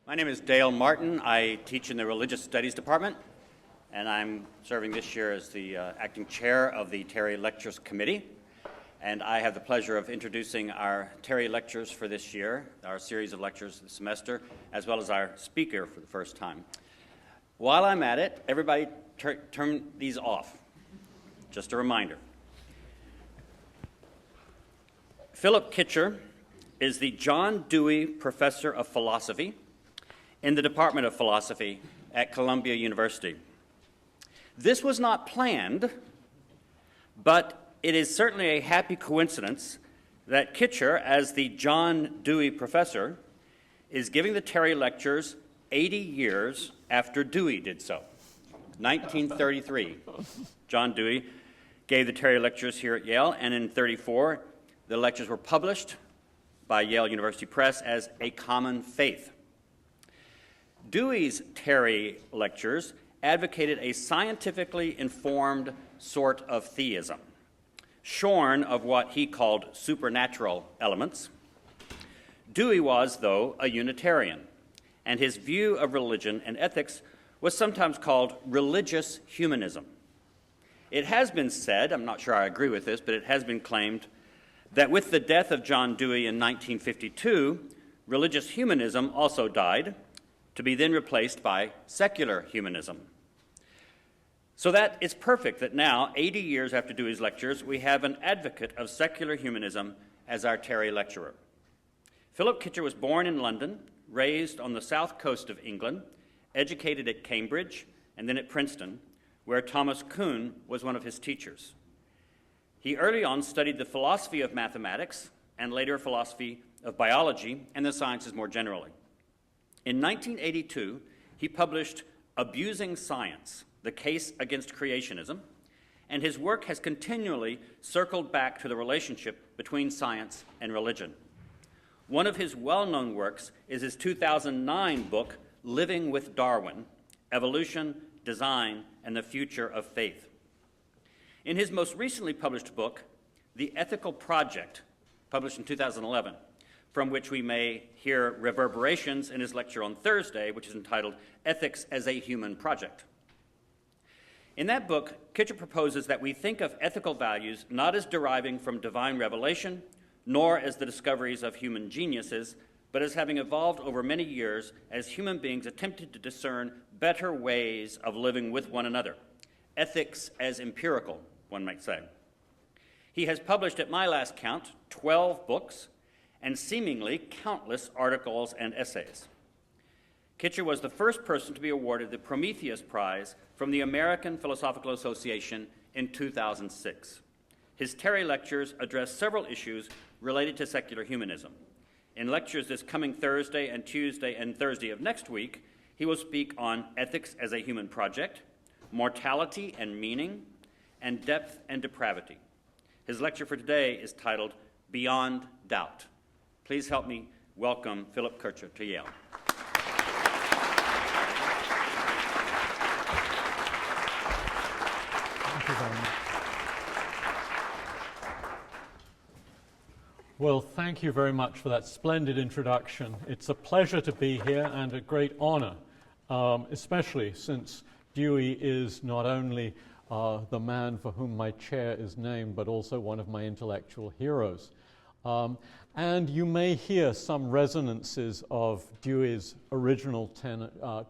My name is Dale Martin. I teach in the Religious Studies Department, and I'm serving this year as the acting chair of the Terry Lectures Committee. And I have the pleasure of introducing our Terry Lectures for this year, our series of lectures this semester, as well as our speaker for the first time. While I'm at it, everybody turn these off. Just a reminder. Philip Kitcher is the John Dewey Professor of Philosophy in the Department of Philosophy at Columbia University. This was not planned, but it is certainly a happy coincidence that Kitcher, as the John Dewey Professor, is giving the Terry Lectures 80 years after Dewey did so. 1933, John Dewey gave the Terry Lectures here at Yale, and in 1934, the lectures were published by Yale University Press as A Common Faith. Dewey's Terry Lectures advocated a scientifically informed sort of theism, shorn of what he called supernatural elements. Dewey was, though, a Unitarian, and his view of religion and ethics was sometimes called religious humanism. It has been said, I'm not sure I agree with this, but it has been claimed that with the death of John Dewey in 1952, religious humanism also died, to be then replaced by secular humanism. So that it's perfect that now, 80 years after Dewey's lectures, we have an advocate of secular humanism as our Terry lecturer. Philip Kitcher was born in London, raised on the south coast of England, educated at Cambridge, and then at Princeton, where Thomas Kuhn was one of his teachers. He early on studied the philosophy of mathematics and later philosophy of biology and the sciences more generally. In 1982, he published Abusing Science, The Case Against Creationism, and his work has continually circled back to the relationship between science and religion. One of his well-known works is his 2009 book, Living with Darwin, Evolution, Design, and the Future of Faith. In his most recently published book, The Ethical Project, published in 2011, from which we may hear reverberations in his lecture on Thursday, which is entitled Ethics as a Human Project. In that book, Kitcher proposes that we think of ethical values not as deriving from divine revelation, nor as the discoveries of human geniuses, but as having evolved over many years as human beings attempted to discern better ways of living with one another. Ethics as empirical, one might say. He has published, at my last count, 12 books, and seemingly countless articles and essays. Kitcher was the first person to be awarded the Prometheus Prize from the American Philosophical Association in 2006. His Terry Lectures address several issues related to secular humanism. In lectures this coming Thursday and Tuesday and Thursday of next week, he will speak on ethics as a human project, mortality and meaning, and depth and depravity. His lecture for today is titled Beyond Doubt. Please help me welcome Philip Kitcher to Yale. Thank you very much. Well, thank you very much for that splendid introduction. It's a pleasure to be here and a great honor, especially since Dewey is not only the man for whom my chair is named, but also one of my intellectual heroes. And you may hear some resonances of Dewey's original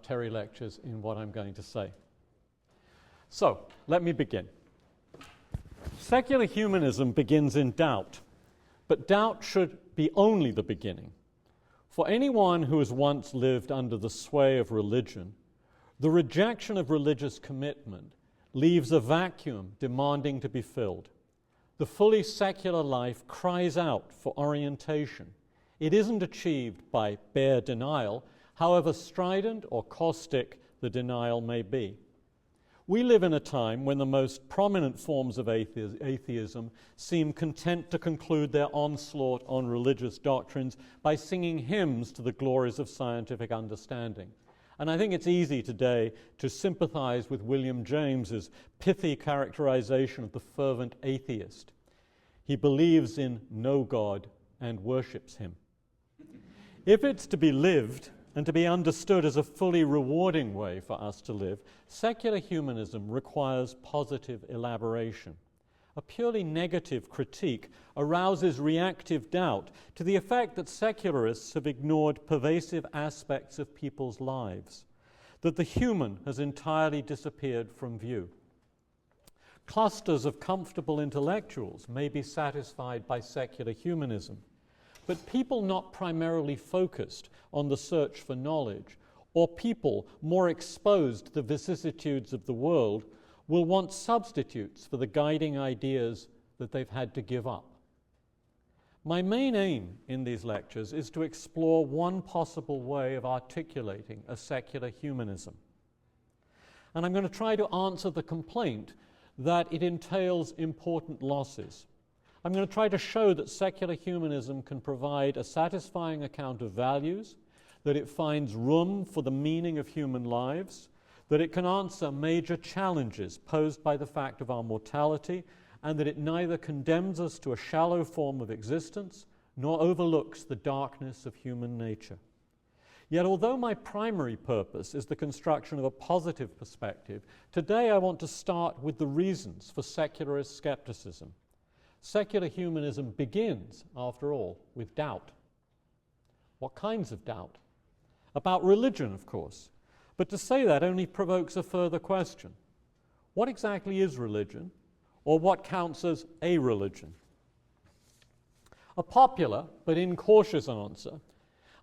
Terry Lectures in what I'm going to say. So, let me begin. Secular humanism begins in doubt, but doubt should be only the beginning. For anyone who has once lived under the sway of religion, the rejection of religious commitment leaves a vacuum demanding to be filled. The fully secular life cries out for orientation. It isn't achieved by bare denial, however strident or caustic the denial may be. We live in a time when the most prominent forms of atheism seem content to conclude their onslaught on religious doctrines by singing hymns to the glories of scientific understanding. And I think it's easy today to sympathize with William James's pithy characterization of the fervent atheist. He believes in no God and worships him. If it's to be lived, and to be understood as a fully rewarding way for us to live, secular humanism requires positive elaboration. A purely negative critique arouses reactive doubt to the effect that secularists have ignored pervasive aspects of people's lives, that the human has entirely disappeared from view. Clusters of comfortable intellectuals may be satisfied by secular humanism, but people not primarily focused on the search for knowledge, or people more exposed to the vicissitudes of the world, will want substitutes for the guiding ideas that they've had to give up. My main aim in these lectures is to explore one possible way of articulating a secular humanism. And I'm going to try to answer the complaint that it entails important losses. I'm going to try to show that secular humanism can provide a satisfying account of values, that it finds room for the meaning of human lives, that it can answer major challenges posed by the fact of our mortality, and that it neither condemns us to a shallow form of existence nor overlooks the darkness of human nature. Yet although my primary purpose is the construction of a positive perspective, today I want to start with the reasons for secularist skepticism. Secular humanism begins, after all, with doubt. What kinds of doubt? About religion, of course. But to say that only provokes a further question. What exactly is religion, or what counts as a religion? A popular, but incautious answer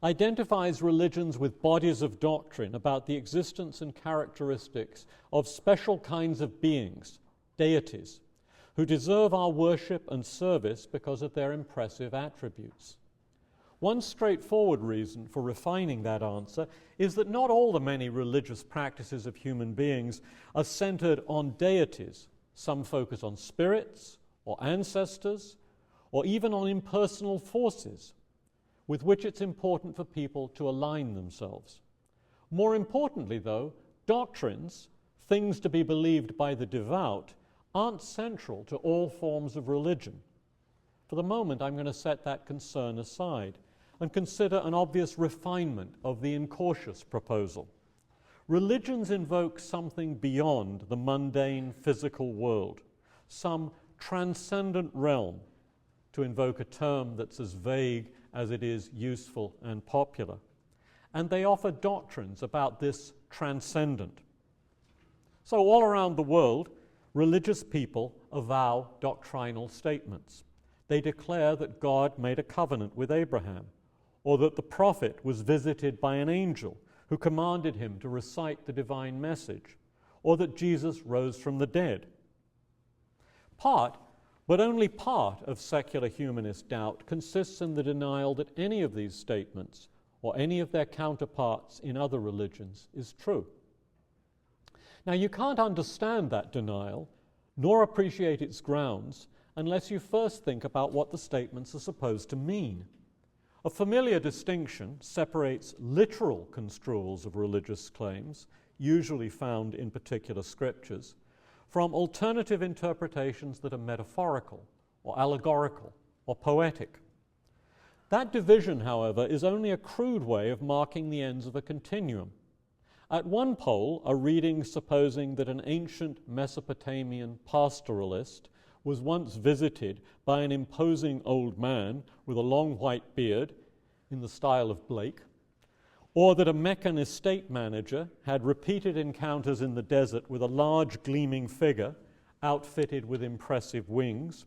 identifies religions with bodies of doctrine about the existence and characteristics of special kinds of beings, deities, who deserve our worship and service because of their impressive attributes. One straightforward reason for refining that answer is that not all the many religious practices of human beings are centered on deities. Some focus on spirits or ancestors or even on impersonal forces with which it's important for people to align themselves. More importantly, though, doctrines, things to be believed by the devout, aren't central to all forms of religion. For the moment, I'm going to set that concern aside and consider an obvious refinement of the incautious proposal. Religions invoke something beyond the mundane physical world, some transcendent realm, to invoke a term that's as vague as it is useful and popular. And they offer doctrines about this transcendent. So all around the world, religious people avow doctrinal statements. They declare that God made a covenant with Abraham, or that the prophet was visited by an angel who commanded him to recite the divine message, or that Jesus rose from the dead. Part, but only part, of secular humanist doubt consists in the denial that any of these statements, or any of their counterparts in other religions, is true. Now, you can't understand that denial, nor appreciate its grounds, unless you first think about what the statements are supposed to mean. A familiar distinction separates literal construals of religious claims, usually found in particular scriptures, from alternative interpretations that are metaphorical, or allegorical, or poetic. That division, however, is only a crude way of marking the ends of a continuum. At one pole are readings supposing that an ancient Mesopotamian pastoralist was once visited by an imposing old man with a long white beard in the style of Blake, or that a Meccan estate manager had repeated encounters in the desert with a large gleaming figure outfitted with impressive wings,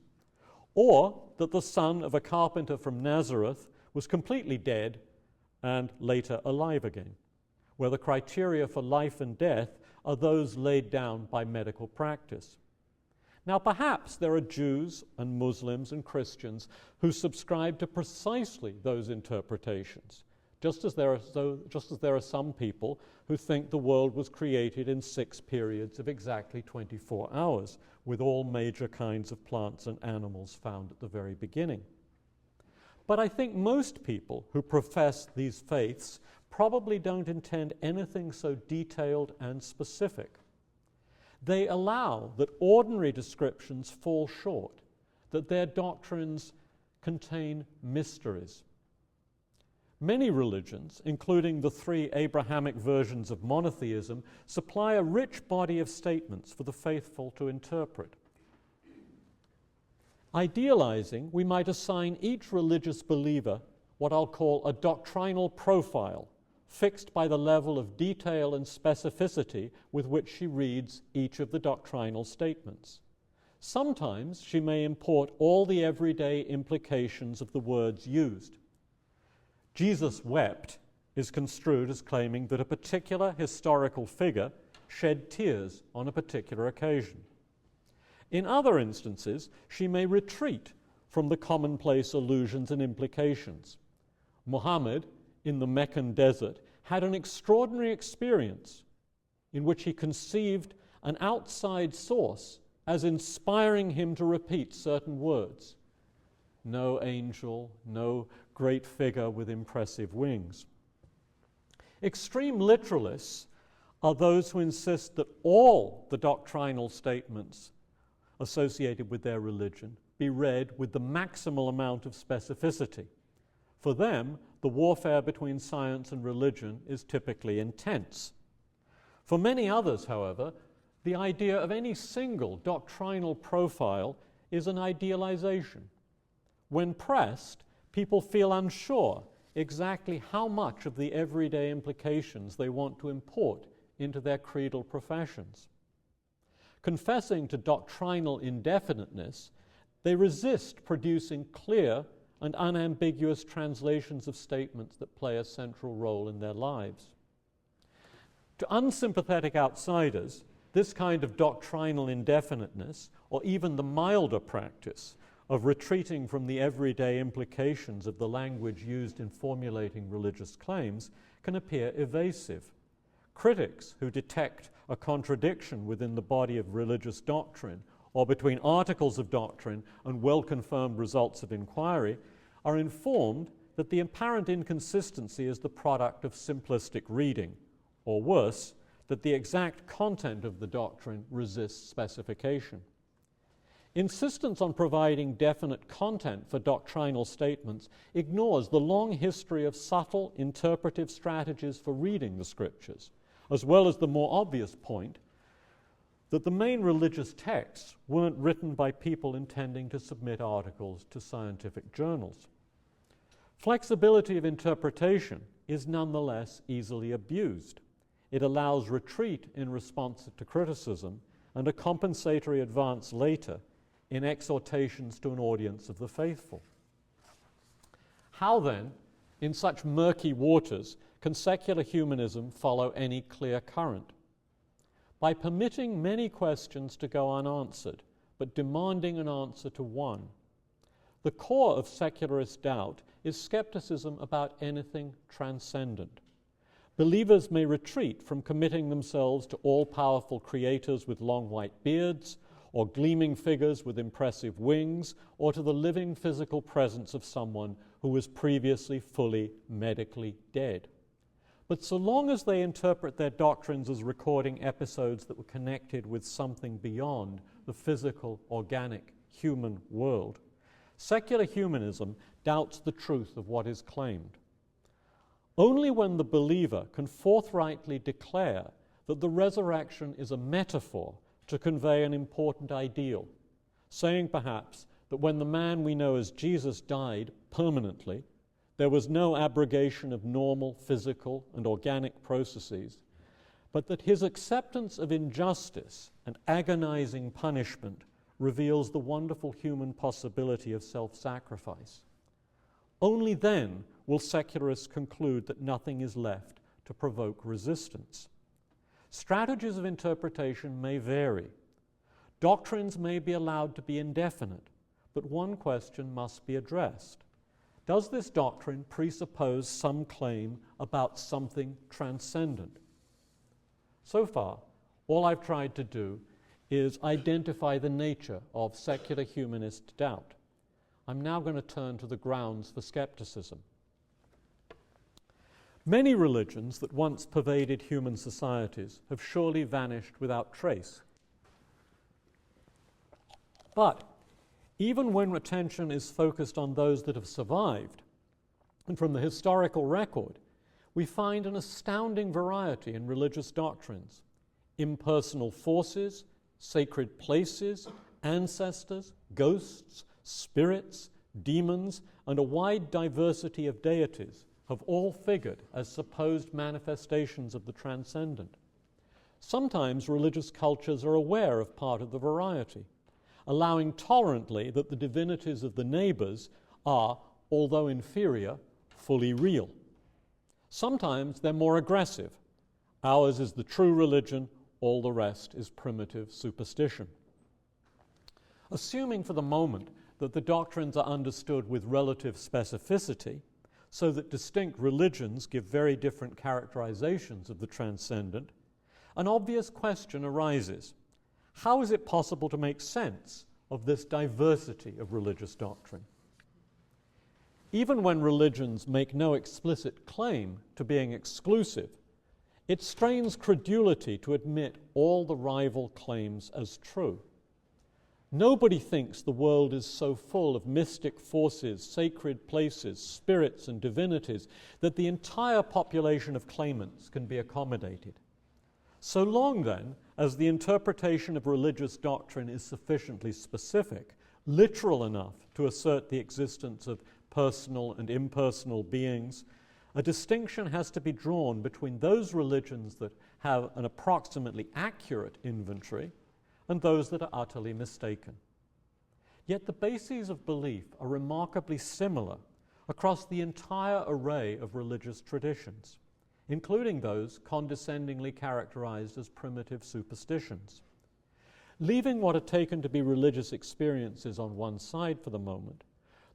or that the son of a carpenter from Nazareth was completely dead and later alive again, where the criteria for life and death are those laid down by medical practice. Now, perhaps there are Jews and Muslims and Christians who subscribe to precisely those interpretations, just as there are some people who think the world was created in 6 periods of exactly 24 hours, with all major kinds of plants and animals found at the very beginning. But I think most people who profess these faiths probably don't intend anything so detailed and specific. They allow that ordinary descriptions fall short, that their doctrines contain mysteries. Many religions, including the three Abrahamic versions of monotheism, supply a rich body of statements for the faithful to interpret. Idealizing, we might assign each religious believer what I'll call a doctrinal profile, fixed by the level of detail and specificity with which she reads each of the doctrinal statements. Sometimes she may import all the everyday implications of the words used. Jesus wept is construed as claiming that a particular historical figure shed tears on a particular occasion. In other instances, she may retreat from the commonplace allusions and implications. Muhammad, in the Meccan desert, had an extraordinary experience in which he conceived an outside source as inspiring him to repeat certain words. No angel, no great figure with impressive wings. Extreme literalists are those who insist that all the doctrinal statements associated with their religion be read with the maximal amount of specificity. For them, the warfare between science and religion is typically intense. For many others, however, the idea of any single doctrinal profile is an idealization. When pressed, people feel unsure exactly how much of the everyday implications they want to import into their creedal professions. Confessing to doctrinal indefiniteness, they resist producing clear and unambiguous translations of statements that play a central role in their lives. To unsympathetic outsiders, this kind of doctrinal indefiniteness, or even the milder practice of retreating from the everyday implications of the language used in formulating religious claims, can appear evasive. Critics who detect a contradiction within the body of religious doctrine or between articles of doctrine and well-confirmed results of inquiry are informed that the apparent inconsistency is the product of simplistic reading, or worse, that the exact content of the doctrine resists specification. Insistence on providing definite content for doctrinal statements ignores the long history of subtle interpretive strategies for reading the scriptures, as well as the more obvious point that the main religious texts weren't written by people intending to submit articles to scientific journals. Flexibility of interpretation is nonetheless easily abused. It allows retreat in response to criticism and a compensatory advance later in exhortations to an audience of the faithful. How then, in such murky waters, can secular humanism follow any clear current? By permitting many questions to go unanswered, but demanding an answer to one. The core of secularist doubt is skepticism about anything transcendent. Believers may retreat from committing themselves to all-powerful creators with long white beards, or gleaming figures with impressive wings, or to the living physical presence of someone who was previously fully medically dead. But so long as they interpret their doctrines as recording episodes that were connected with something beyond the physical, organic, human world, secular humanism doubts the truth of what is claimed. Only when the believer can forthrightly declare that the resurrection is a metaphor to convey an important ideal, saying perhaps that when the man we know as Jesus died permanently, there was no abrogation of normal physical and organic processes, but that his acceptance of injustice and agonizing punishment reveals the wonderful human possibility of self-sacrifice. Only then will secularists conclude that nothing is left to provoke resistance. Strategies of interpretation may vary. Doctrines may be allowed to be indefinite, but one question must be addressed. Does this doctrine presuppose some claim about something transcendent? So far, all I've tried to do is identify the nature of secular humanist doubt. I'm now going to turn to the grounds for skepticism. Many religions that once pervaded human societies have surely vanished without trace. But even when attention is focused on those that have survived, And from the historical record, we find an astounding variety in religious doctrines: impersonal forces, sacred places, ancestors, ghosts, spirits, demons, and a wide diversity of deities have all figured as supposed manifestations of the transcendent. Sometimes religious cultures are aware of part of the variety, allowing tolerantly that the divinities of the neighbors are, although inferior, fully real. Sometimes they're more aggressive. Ours is the true religion, all the rest is primitive superstition. Assuming for the moment that the doctrines are understood with relative specificity, so that distinct religions give very different characterizations of the transcendent, an obvious question arises: how is it possible to make sense of this diversity of religious doctrine? Even when religions make no explicit claim to being exclusive, it strains credulity to admit all the rival claims as true. Nobody thinks the world is so full of mystic forces, sacred places, spirits, and divinities that the entire population of claimants can be accommodated. So long, then, as the interpretation of religious doctrine is sufficiently specific, literal enough to assert the existence of personal and impersonal beings, a distinction has to be drawn between those religions that have an approximately accurate inventory and those that are utterly mistaken. Yet the bases of belief are remarkably similar across the entire array of religious traditions, including those condescendingly characterized as primitive superstitions. Leaving what are taken to be religious experiences on one side for the moment,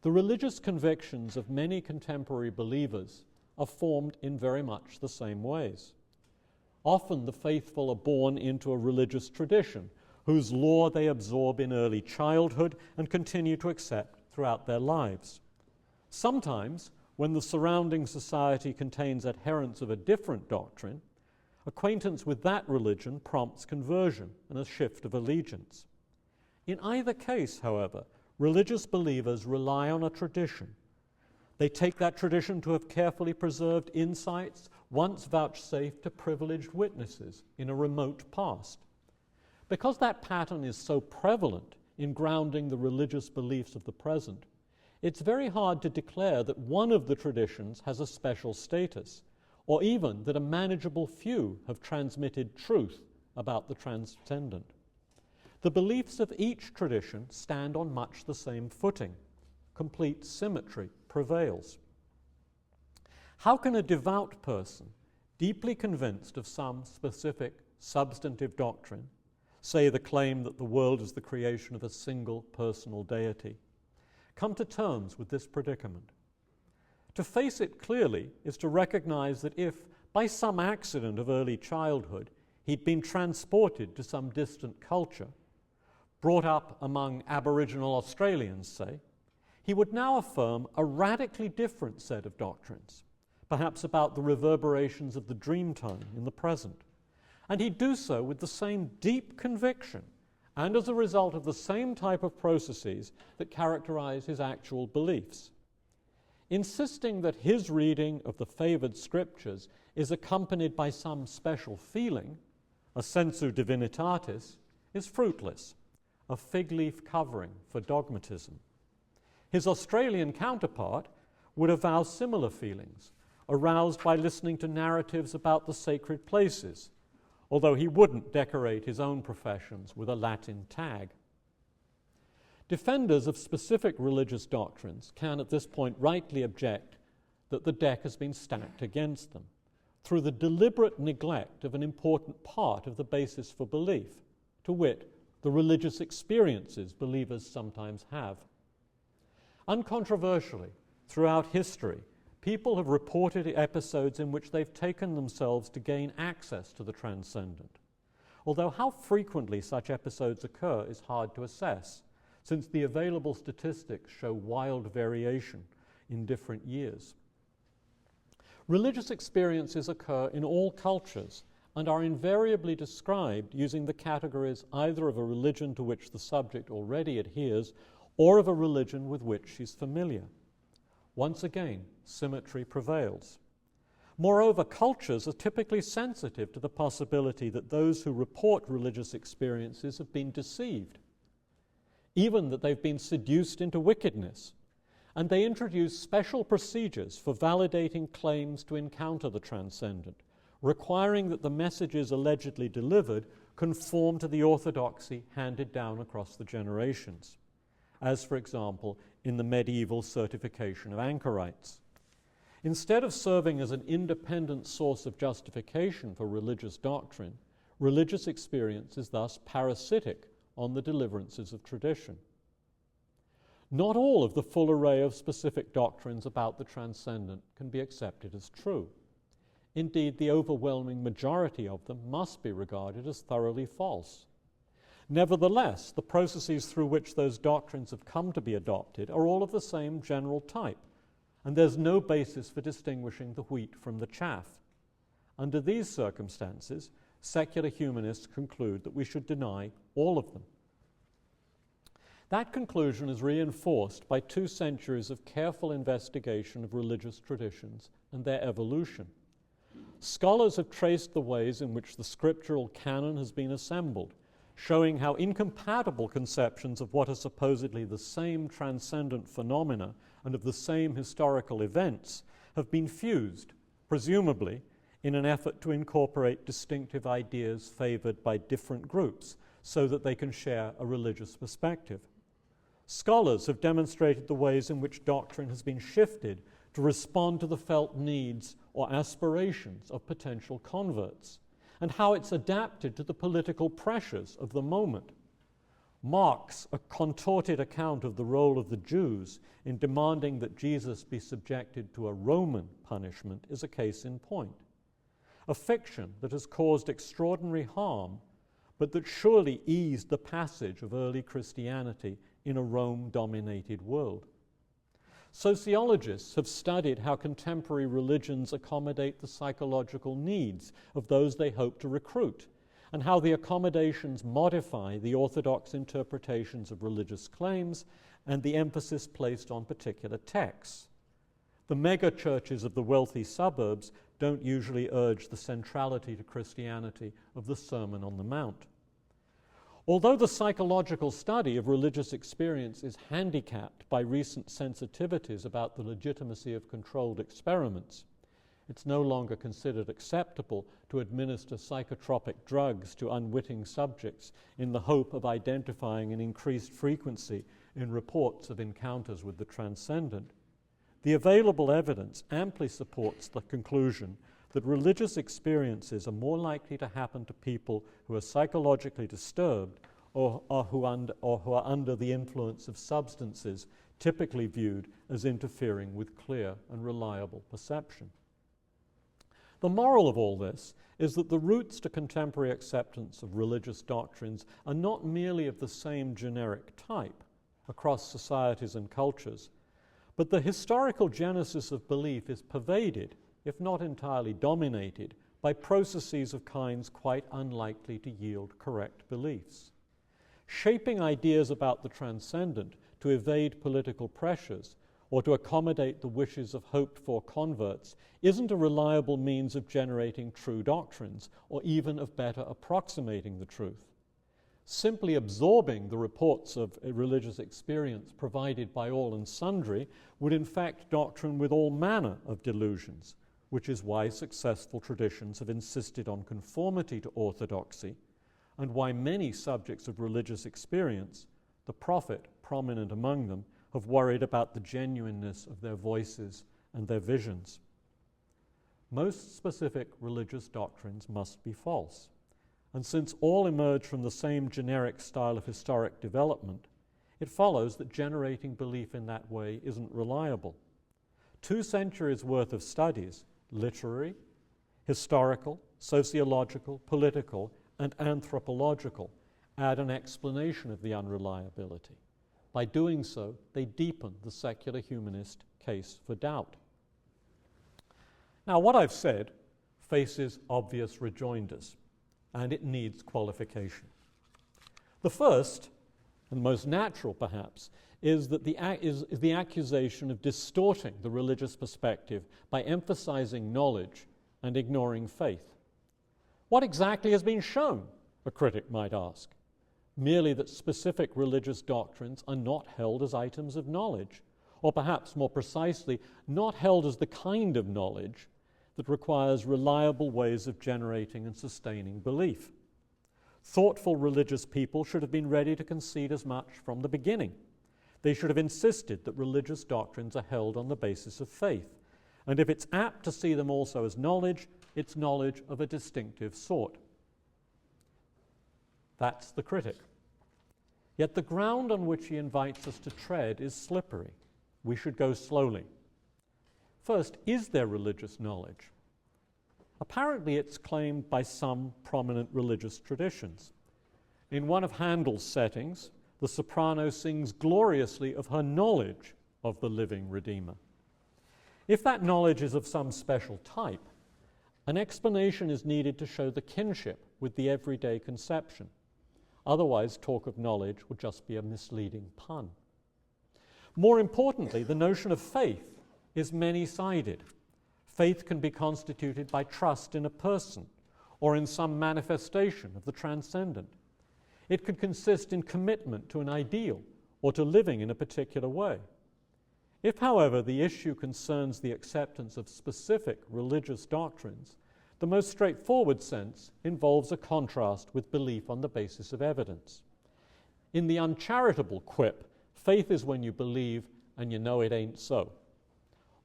the religious convictions of many contemporary believers are formed in very much the same ways. Often the faithful are born into a religious tradition whose law they absorb in early childhood and continue to accept throughout their lives. Sometimes, when the surrounding society contains adherents of a different doctrine, acquaintance with that religion prompts conversion and a shift of allegiance. In either case, however, religious believers rely on a tradition. They take that tradition to have carefully preserved insights once vouchsafed to privileged witnesses in a remote past. Because that pattern is so prevalent in grounding the religious beliefs of the present, it's very hard to declare that one of the traditions has a special status, or even that a manageable few have transmitted truth about the transcendent. The beliefs of each tradition stand on much the same footing. Complete symmetry prevails. How can a devout person, deeply convinced of some specific substantive doctrine, say the claim that the world is the creation of a single personal deity, come to terms with this predicament? To face it clearly is to recognize that if, by some accident of early childhood, he'd been transported to some distant culture, brought up among Aboriginal Australians, say, he would now affirm a radically different set of doctrines, perhaps about the reverberations of the dream time in the present. And he'd do so with the same deep conviction and as a result of the same type of processes that characterize his actual beliefs. Insisting that his reading of the favored scriptures is accompanied by some special feeling, a sensu divinitatis, is fruitless, a fig leaf covering for dogmatism. His Australian counterpart would avow similar feelings, aroused by listening to narratives about the sacred places, although he wouldn't decorate his own professions with a Latin tag. Defenders of specific religious doctrines can at this point rightly object that the deck has been stacked against them through the deliberate neglect of an important part of the basis for belief, to wit, the religious experiences believers sometimes have. Uncontroversially, throughout history, people have reported episodes in which they've taken themselves to gain access to the transcendent, although how frequently such episodes occur is hard to assess, since the available statistics show wild variation in different years. Religious experiences occur in all cultures and are invariably described using the categories either of a religion to which the subject already adheres or of a religion with which she's familiar. once again, symmetry prevails. Moreover, cultures are typically sensitive to the possibility that those who report religious experiences have been deceived, even that they've been seduced into wickedness, and they introduce special procedures for validating claims to encounter the transcendent, requiring that the messages allegedly delivered conform to the orthodoxy handed down across the generations, as, for example, in the medieval certification of anchorites. Instead of serving as an independent source of justification for religious doctrine, religious experience is thus parasitic on the deliverances of tradition. Not all of the full array of specific doctrines about the transcendent can be accepted as true. Indeed, the overwhelming majority of them must be regarded as thoroughly false. Nevertheless, the processes through which those doctrines have come to be adopted are all of the same general type, and there's no basis for distinguishing the wheat from the chaff. Under these circumstances, secular humanists conclude that we should deny all of them. That conclusion is reinforced by 2 centuries of careful investigation of religious traditions and their evolution. Scholars have traced the ways in which the scriptural canon has been assembled, showing how incompatible conceptions of what are supposedly the same transcendent phenomena and of the same historical events have been fused, presumably in an effort to incorporate distinctive ideas favored by different groups so that they can share a religious perspective. Scholars have demonstrated the ways in which doctrine has been shifted to respond to the felt needs or aspirations of potential converts, and how it's adapted to the political pressures of the moment. Mark's a contorted account of the role of the Jews in demanding that Jesus be subjected to a Roman punishment is a case in point. A fiction that has caused extraordinary harm, but that surely eased the passage of early Christianity in a Rome-dominated world. Sociologists have studied how contemporary religions accommodate the psychological needs of those they hope to recruit, and how the accommodations modify the orthodox interpretations of religious claims and the emphasis placed on particular texts. The mega-churches of the wealthy suburbs don't usually urge the centrality to Christianity of the Sermon on the Mount. Although the psychological study of religious experience is handicapped by recent sensitivities about the legitimacy of controlled experiments, it's no longer considered acceptable to administer psychotropic drugs to unwitting subjects in the hope of identifying an increased frequency in reports of encounters with the transcendent. The available evidence amply supports the conclusion that religious experiences are more likely to happen to people who are psychologically disturbed or who are under the influence of substances typically viewed as interfering with clear and reliable perception. The moral of all this is that the roots to contemporary acceptance of religious doctrines are not merely of the same generic type across societies and cultures, but the historical genesis of belief is pervaded, if not entirely dominated, by processes of kinds quite unlikely to yield correct beliefs. Shaping ideas about the transcendent to evade political pressures or to accommodate the wishes of hoped-for converts isn't a reliable means of generating true doctrines or even of better approximating the truth. Simply absorbing the reports of a religious experience provided by all and sundry would infect doctrine with all manner of delusions, which is why successful traditions have insisted on conformity to orthodoxy, and why many subjects of religious experience, the prophet prominent among them, have worried about the genuineness of their voices and their visions. Most specific religious doctrines must be false, and since all emerge from the same generic style of historic development, it follows that generating belief in that way isn't reliable. 2 centuries worth of studies, literary, historical, sociological, political, and anthropological, add an explanation of the unreliability. By doing so, they deepen the secular humanist case for doubt. Now, what I've said faces obvious rejoinders, and it needs qualification. The first, and most natural perhaps, is the accusation of distorting the religious perspective by emphasizing knowledge and ignoring faith. What exactly has been shown, a critic might ask? Merely that specific religious doctrines are not held as items of knowledge, or perhaps more precisely, not held as the kind of knowledge that requires reliable ways of generating and sustaining belief. Thoughtful religious people should have been ready to concede as much from the beginning. They should have insisted that religious doctrines are held on the basis of faith, and if it's apt to see them also as knowledge, it's knowledge of a distinctive sort. That's the critic. Yet the ground on which he invites us to tread is slippery. We should go slowly. First, is there religious knowledge? Apparently it's claimed by some prominent religious traditions. In one of Handel's settings, the soprano sings gloriously of her knowledge of the living Redeemer. If that knowledge is of some special type, an explanation is needed to show the kinship with the everyday conception. Otherwise, talk of knowledge would just be a misleading pun. More importantly, the notion of faith is many-sided. Faith can be constituted by trust in a person or in some manifestation of the transcendent. It could consist in commitment to an ideal or to living in a particular way. If, however, the issue concerns the acceptance of specific religious doctrines, the most straightforward sense involves a contrast with belief on the basis of evidence. In the uncharitable quip, faith is when you believe and you know it ain't so.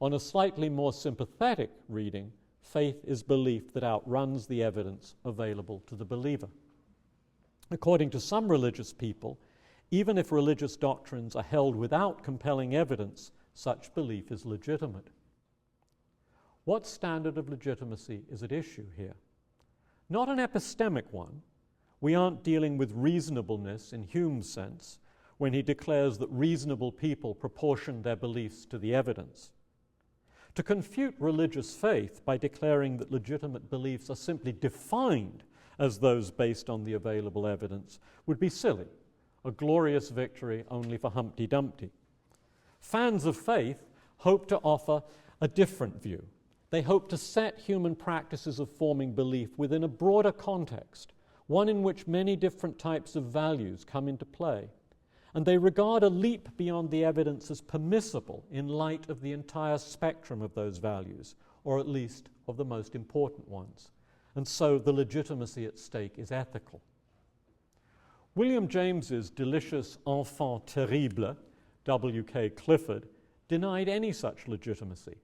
On a slightly more sympathetic reading, faith is belief that outruns the evidence available to the believer. According to some religious people, even if religious doctrines are held without compelling evidence, such belief is legitimate. What standard of legitimacy is at issue here? Not an epistemic one. We aren't dealing with reasonableness in Hume's sense when he declares that reasonable people proportion their beliefs to the evidence. To confute religious faith by declaring that legitimate beliefs are simply defined as those based on the available evidence would be silly, a glorious victory only for Humpty Dumpty. Fans of faith hope to offer a different view. They hope to set human practices of forming belief within a broader context, one in which many different types of values come into play. And they regard a leap beyond the evidence as permissible in light of the entire spectrum of those values, or at least of the most important ones. And so the legitimacy at stake is ethical. William James's delicious enfant terrible, W.K. Clifford, denied any such legitimacy.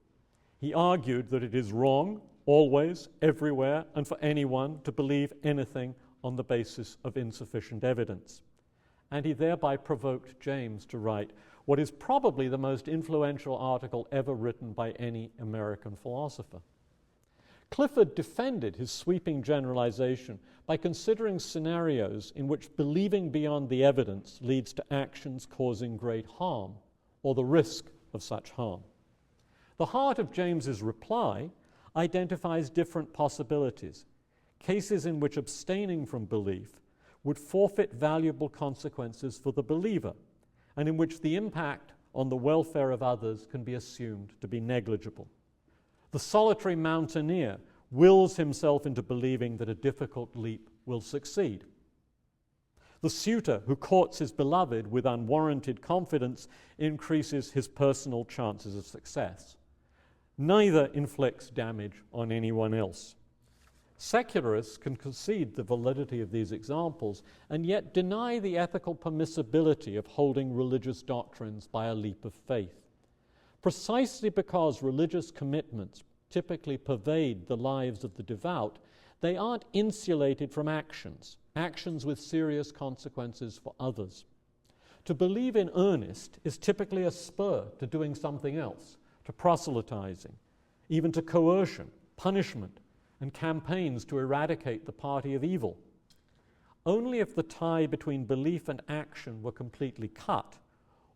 He argued that it is wrong, always, everywhere, and for anyone to believe anything on the basis of insufficient evidence. And he thereby provoked James to write what is probably the most influential article ever written by any American philosopher. Clifford defended his sweeping generalization by considering scenarios in which believing beyond the evidence leads to actions causing great harm, or the risk of such harm. The heart of James's reply identifies different possibilities, cases in which abstaining from belief would forfeit valuable consequences for the believer, and in which the impact on the welfare of others can be assumed to be negligible. The solitary mountaineer wills himself into believing that a difficult leap will succeed. The suitor who courts his beloved with unwarranted confidence increases his personal chances of success. Neither inflicts damage on anyone else. Secularists can concede the validity of these examples and yet deny the ethical permissibility of holding religious doctrines by a leap of faith. Precisely because religious commitments typically pervade the lives of the devout, they aren't insulated from actions with serious consequences for others. To believe in earnest is typically a spur to doing something else, to proselytizing, even to coercion, punishment, and campaigns to eradicate the party of evil. Only if the tie between belief and action were completely cut,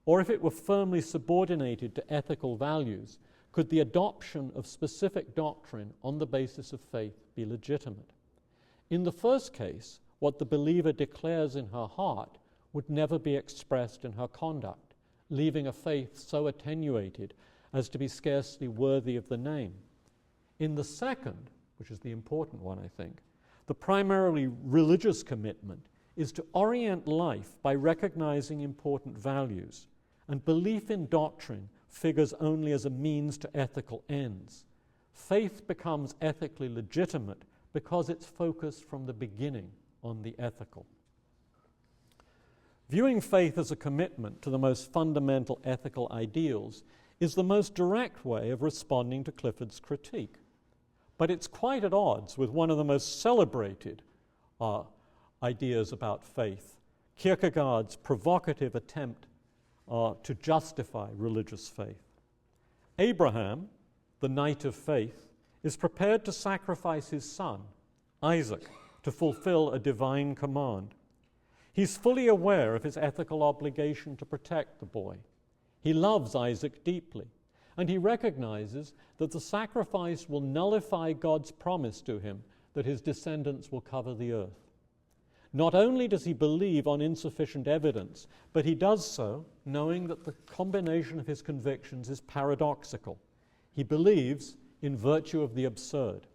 or if it were firmly subordinated to ethical values, could the adoption of specific doctrine on the basis of faith be legitimate. In the first case, what the believer declares in her heart would never be expressed in her conduct, leaving a faith so attenuated as to be scarcely worthy of the name. In the second, which is the important one, I think, the primarily religious commitment is to orient life by recognizing important values, and belief in doctrine figures only as a means to ethical ends. Faith becomes ethically legitimate because it's focused from the beginning on the ethical. Viewing faith as a commitment to the most fundamental ethical ideals is the most direct way of responding to Clifford's critique. But it's quite at odds with one of the most celebrated ideas about faith, Kierkegaard's provocative attempt to justify religious faith. Abraham, the knight of faith, is prepared to sacrifice his son, Isaac, to fulfill a divine command. He's fully aware of his ethical obligation to protect the boy. He loves Isaac deeply, and he recognizes that the sacrifice will nullify God's promise to him that his descendants will cover the earth. Not only does he believe on insufficient evidence, but he does so knowing that the combination of his convictions is paradoxical. He believes in virtue of the absurd.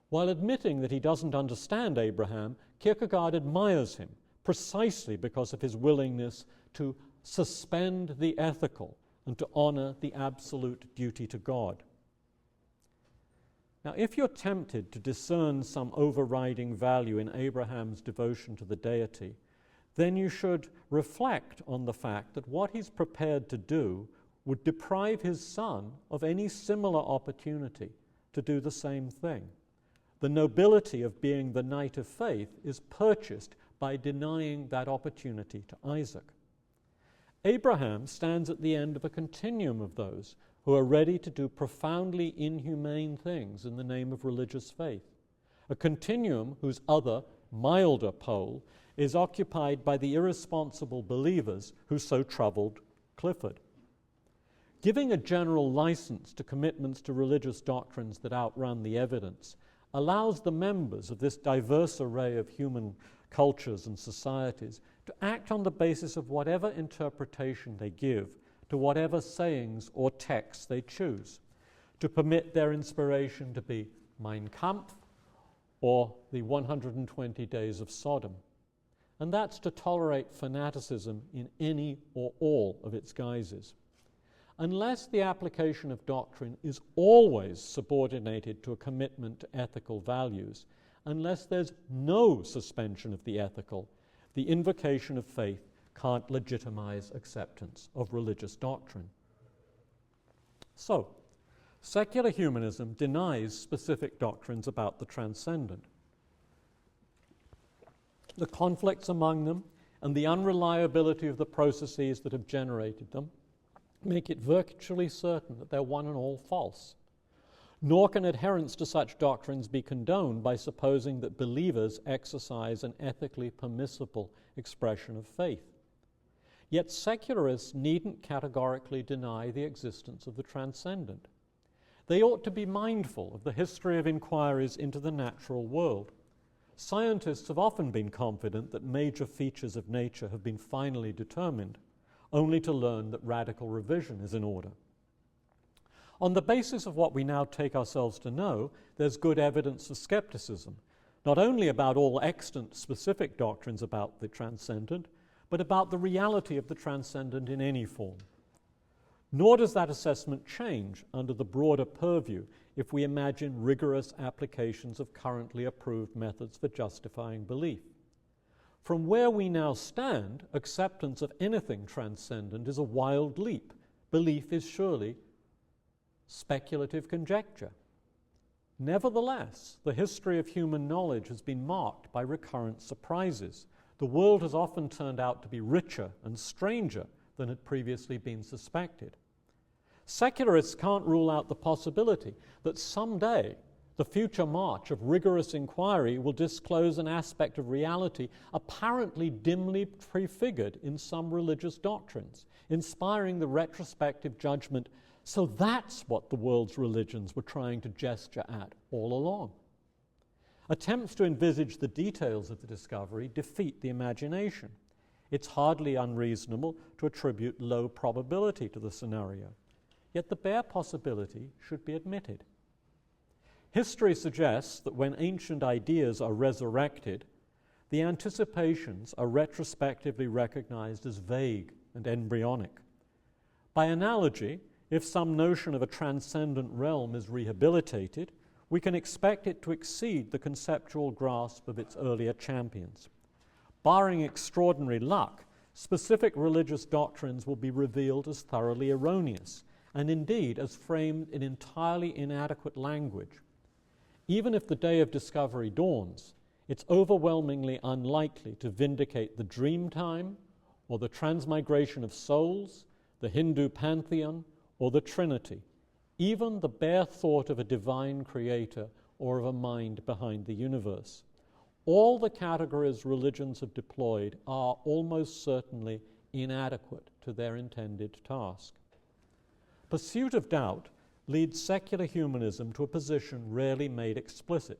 While admitting that he doesn't understand Abraham, Kierkegaard admires him precisely because of his willingness to suspend the ethical and to honor the absolute duty to God. Now, if you're tempted to discern some overriding value in Abraham's devotion to the deity, then you should reflect on the fact that what he's prepared to do would deprive his son of any similar opportunity to do the same thing. The nobility of being the knight of faith is purchased by denying that opportunity to Isaac. Abraham stands at the end of a continuum of those who are ready to do profoundly inhumane things in the name of religious faith, a continuum whose other, milder pole is occupied by the irresponsible believers who so troubled Clifford. Giving a general license to commitments to religious doctrines that outrun the evidence allows the members of this diverse array of human cultures and societies to act on the basis of whatever interpretation they give to whatever sayings or texts they choose, to permit their inspiration to be Mein Kampf or the 120 Days of Sodom. And that's to tolerate fanaticism in any or all of its guises. Unless the application of doctrine is always subordinated to a commitment to ethical values, unless there's no suspension of the ethical, the invocation of faith can't legitimize acceptance of religious doctrine. So, secular humanism denies specific doctrines about the transcendent. The conflicts among them and the unreliability of the processes that have generated them make it virtually certain that they're one and all false. Nor can adherence to such doctrines be condoned by supposing that believers exercise an ethically permissible expression of faith. Yet secularists needn't categorically deny the existence of the transcendent. They ought to be mindful of the history of inquiries into the natural world. Scientists have often been confident that major features of nature have been finally determined, only to learn that radical revision is in order. On the basis of what we now take ourselves to know, there's good evidence for skepticism, not only about all extant specific doctrines about the transcendent, but about the reality of the transcendent in any form. Nor does that assessment change under the broader purview if we imagine rigorous applications of currently approved methods for justifying belief. From where we now stand, acceptance of anything transcendent is a wild leap. Belief is surely speculative conjecture. Nevertheless, the history of human knowledge has been marked by recurrent surprises. The world has often turned out to be richer and stranger than had previously been suspected. Secularists can't rule out the possibility that someday the future march of rigorous inquiry will disclose an aspect of reality apparently dimly prefigured in some religious doctrines, inspiring the retrospective judgment, so that's what the world's religions were trying to gesture at all along. Attempts to envisage the details of the discovery defeat the imagination. It's hardly unreasonable to attribute low probability to the scenario. Yet the bare possibility should be admitted. History suggests that when ancient ideas are resurrected, the anticipations are retrospectively recognized as vague and embryonic. By analogy, if some notion of a transcendent realm is rehabilitated, we can expect it to exceed the conceptual grasp of its earlier champions. Barring extraordinary luck, specific religious doctrines will be revealed as thoroughly erroneous, and indeed as framed in entirely inadequate language. Even if the day of discovery dawns, it's overwhelmingly unlikely to vindicate the dream time, or the transmigration of souls, the Hindu pantheon, or the Trinity, even the bare thought of a divine creator or of a mind behind the universe. All the categories religions have deployed are almost certainly inadequate to their intended task. Pursuit of doubt leads secular humanism to a position rarely made explicit: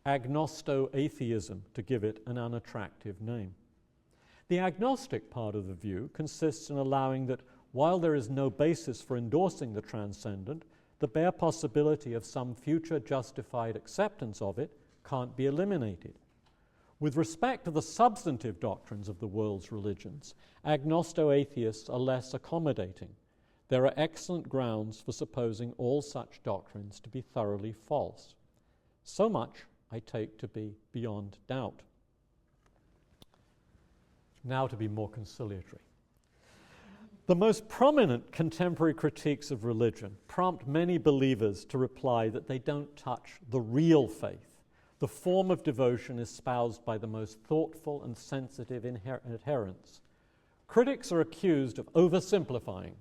agnosto-atheism, to give it an unattractive name. The agnostic part of the view consists in allowing that while there is no basis for endorsing the transcendent, the bare possibility of some future justified acceptance of it can't be eliminated. With respect to the substantive doctrines of the world's religions, agnosto-atheists are less accommodating. There are excellent grounds for supposing all such doctrines to be thoroughly false. So much I take to be beyond doubt. Now to be more conciliatory. The most prominent contemporary critiques of religion prompt many believers to reply that they don't touch the real faith, the form of devotion espoused by the most thoughtful and sensitive adherents. Critics are accused of oversimplifying,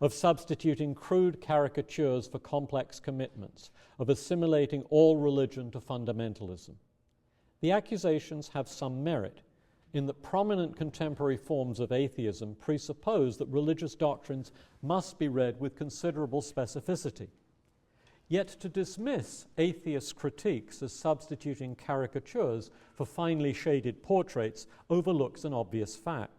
of substituting crude caricatures for complex commitments, of assimilating all religion to fundamentalism. The accusations have some merit, in that prominent contemporary forms of atheism presuppose that religious doctrines must be read with considerable specificity. Yet to dismiss atheist critiques as substituting caricatures for finely shaded portraits overlooks an obvious fact.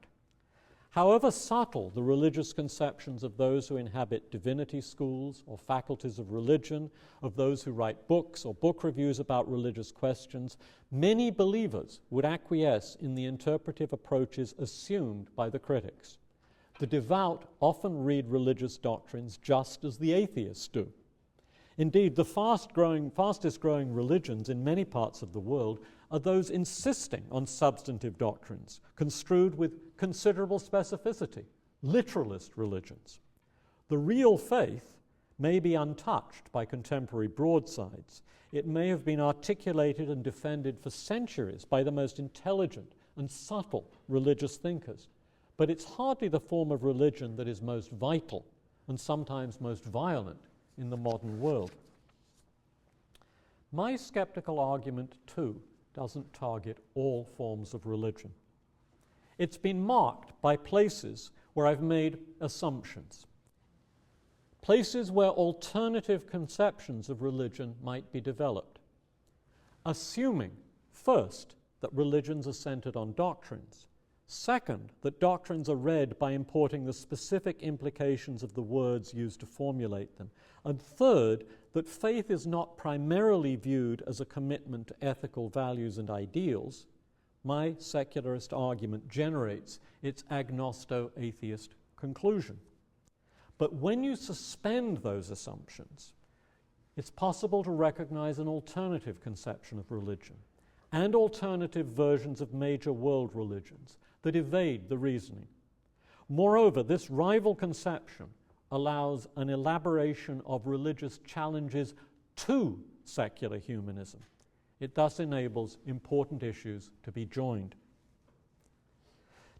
However subtle the religious conceptions of those who inhabit divinity schools or faculties of religion, of those who write books or book reviews about religious questions, many believers would acquiesce in the interpretive approaches assumed by the critics. The devout often read religious doctrines just as the atheists do. Indeed, the fastest growing religions in many parts of the world are those insisting on substantive doctrines, construed with considerable specificity, literalist religions. The real faith may be untouched by contemporary broadsides. It may have been articulated and defended for centuries by the most intelligent and subtle religious thinkers, but it's hardly the form of religion that is most vital and sometimes most violent in the modern world. My skeptical argument, too, doesn't target all forms of religion. It's been marked by places where I've made assumptions, places where alternative conceptions of religion might be developed, assuming, first, that religions are centered on doctrines, second, that doctrines are read by importing the specific implications of the words used to formulate them, and third, that faith is not primarily viewed as a commitment to ethical values and ideals. My secularist argument generates its agnosto-atheist conclusion. But when you suspend those assumptions, it's possible to recognize an alternative conception of religion and alternative versions of major world religions that evade the reasoning. Moreover, this rival conception allows an elaboration of religious challenges to secular humanism. It thus enables important issues to be joined.